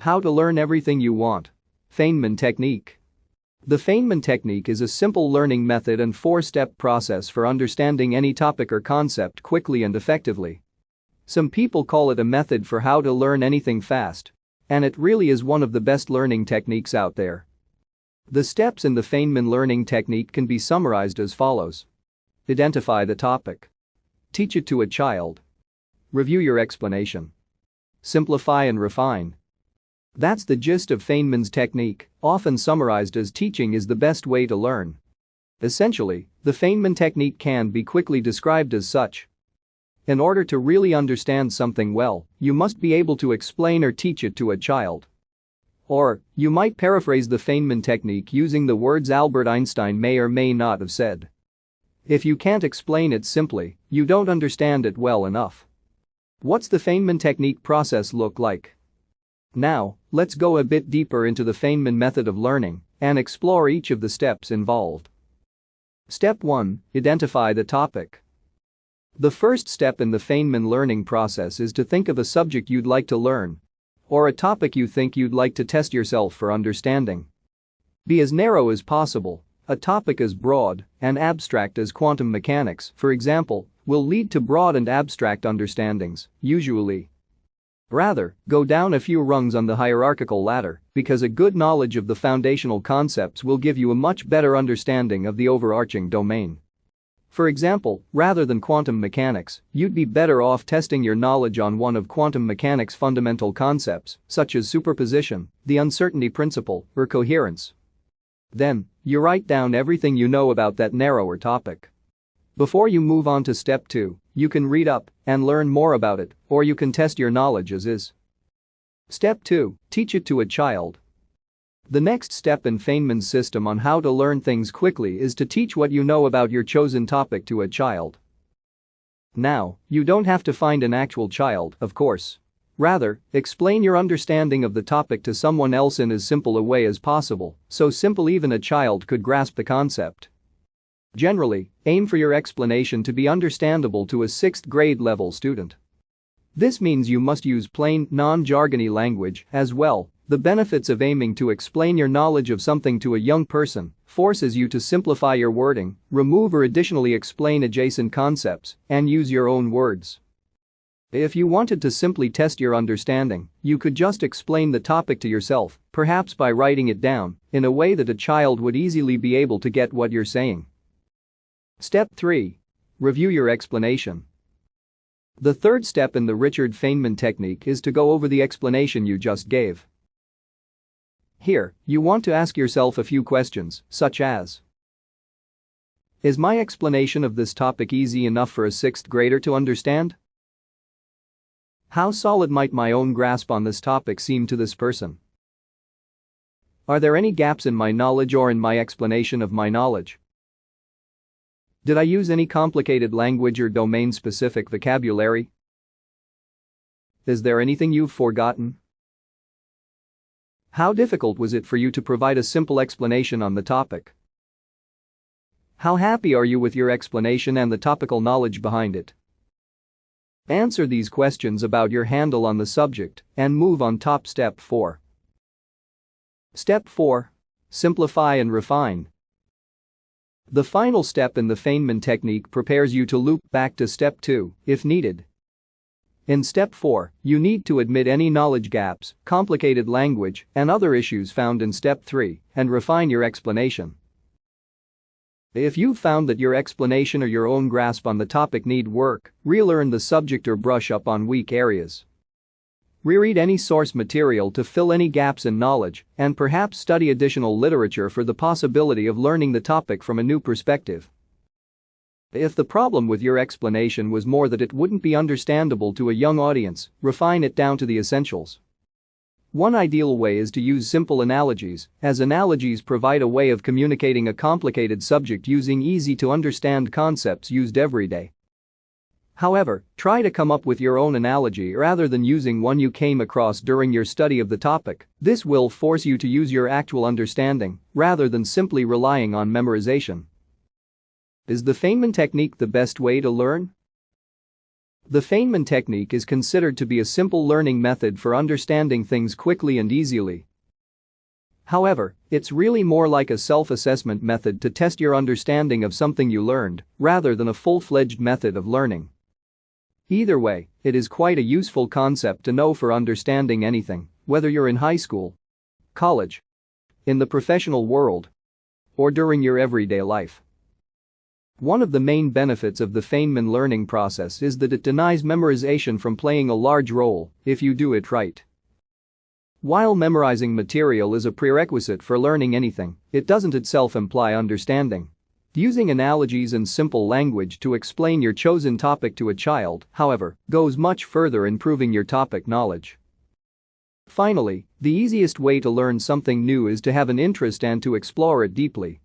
How to learn everything you want. Feynman technique. The Feynman technique is a simple learning method and four-step process for understanding any topic or concept quickly and effectively. Some people call it a method for how to learn anything fast. And it really is one of the best learning techniques out there. The steps in the Feynman learning technique can be summarized as follows. Identify the topic. Teach it to a child. Review your explanation. Simplify and refine. That's the gist of Feynman's technique, often summarized as teaching is the best way to learn. Essentially, the Feynman technique can be quickly described as such. In order to really understand something well, you must be able to explain or teach it to a child. Or, you might paraphrase the Feynman technique using the words Albert Einstein may or may not have said. If you can't explain it simply, you don't understand it well enough. What's the Feynman technique process look like? Now, let's go a bit deeper into the Feynman method of learning and explore each of the steps involved. Step 1. Identify the topic. The first step in the Feynman learning process is to think of a subject you'd like to learn or a topic you think you'd like to test yourself for understanding. Be as narrow as possible. A topic as broad and abstract as quantum mechanics, for example, will lead to broad and abstract understandings, usually. Rather, go down a few rungs on the hierarchical ladder because a good knowledge of the foundational concepts will give you a much better understanding of the overarching domain. For example, rather than quantum mechanics, you'd be better off testing your knowledge on one of quantum mechanics' fundamental concepts, such as superposition, the uncertainty principle, or coherence. Then, you write down everything you know about that narrower topic. Before you move on to step 2, you can read up and learn more about it, or you can test your knowledge as is. Step 2. Teach it to a child. The next step in Feynman's system on how to learn things quickly is to teach what you know about your chosen topic to a child. Now, you don't have to find an actual child, of course. Rather, explain your understanding of the topic to someone else in as simple a way as possible, so simple even a child could grasp the concept. Generally, aim for your explanation to be understandable to a 6th grade level student. This means you must use plain, non-jargony language as well. The benefits of aiming to explain your knowledge of something to a young person forces you to simplify your wording, remove or additionally explain adjacent concepts, and use your own words. If you wanted to simply test your understanding, you could just explain the topic to yourself, perhaps by writing it down, in a way that a child would easily be able to get what you're saying. Step 3. Review your explanation. The third step in the Richard Feynman technique is to go over the explanation you just gave. Here, you want to ask yourself a few questions, such as: is my explanation of this topic easy enough for a 6th grader to understand? How solid might my own grasp on this topic seem to this person? Are there any gaps in my knowledge or in my explanation of my knowledge? Did I use any complicated language or domain-specific vocabulary? Is there anything you've forgotten? How difficult was it for you to provide a simple explanation on the topic? How happy are you with your explanation and the topical knowledge behind it? Answer these questions about your handle on the subject and move on top step 4. Step 4. Simplify and refine. The final step in the Feynman technique prepares you to loop back to step 2 if needed. In step 4, you need to admit any knowledge gaps, complicated language, and other issues found in step 3 and refine your explanation. If you've found that your explanation or your own grasp on the topic need work, relearn the subject or brush up on weak areas. Reread any source material to fill any gaps in knowledge, and perhaps study additional literature for the possibility of learning the topic from a new perspective. If the problem with your explanation was more that it wouldn't be understandable to a young audience, refine it down to the essentials. One ideal way is to use simple analogies, as analogies provide a way of communicating a complicated subject using easy-to-understand concepts used every day. However, try to come up with your own analogy rather than using one you came across during your study of the topic. This will force you to use your actual understanding rather than simply relying on memorization. Is the Feynman technique the best way to learn? The Feynman technique is considered to be a simple learning method for understanding things quickly and easily. However, it's really more like a self-assessment method to test your understanding of something you learned, rather than a full-fledged method of learning. Either way, it is quite a useful concept to know for understanding anything, whether you're in high school, college, in the professional world, or during your everyday life. One of the main benefits of the Feynman learning process is that it denies memorization from playing a large role if you do it right. While memorizing material is a prerequisite for learning anything, it doesn't itself imply understanding. Using analogies and simple language to explain your chosen topic to a child, however, goes much further in proving your topic knowledge. Finally, the easiest way to learn something new is to have an interest and to explore it deeply.